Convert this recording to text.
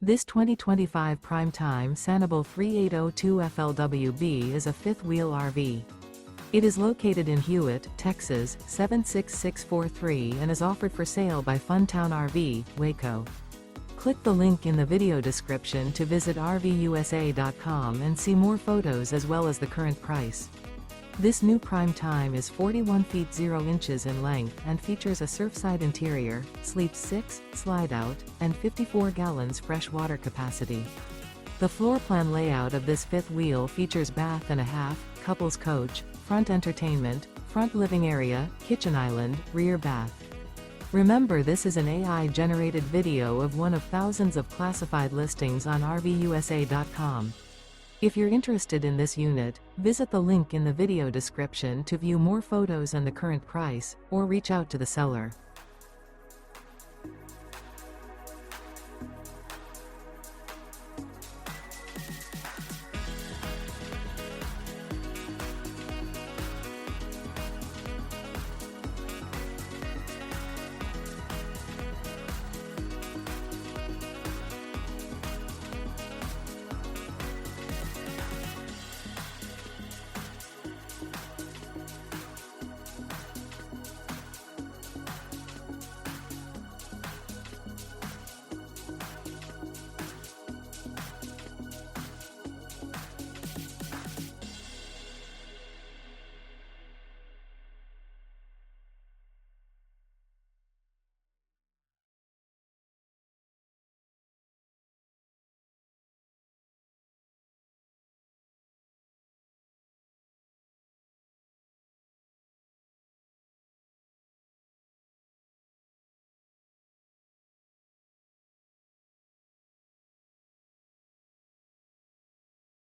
This 2025 Prime Time Sanibel 3802 FLWB is a fifth-wheel RV. It is located in Hewitt, Texas 76643 and is offered for sale by Funtown RV, Waco. Click the link in the video description to visit RVUSA.com and see more photos as well as the current price. This new Prime Time is 41 feet 0 inches in length and features a SURFSIDE interior, sleeps 6, slide-out, and 54 gallons fresh water capacity. The floor plan layout of this fifth wheel features bath and a half, couples coach, front entertainment, front living area, kitchen island, rear bath. Remember, this is an AI-generated video of one of thousands of classified listings on RVUSA.com. If you're interested in this unit, visit the link in the video description to view more photos and the current price, or reach out to the seller.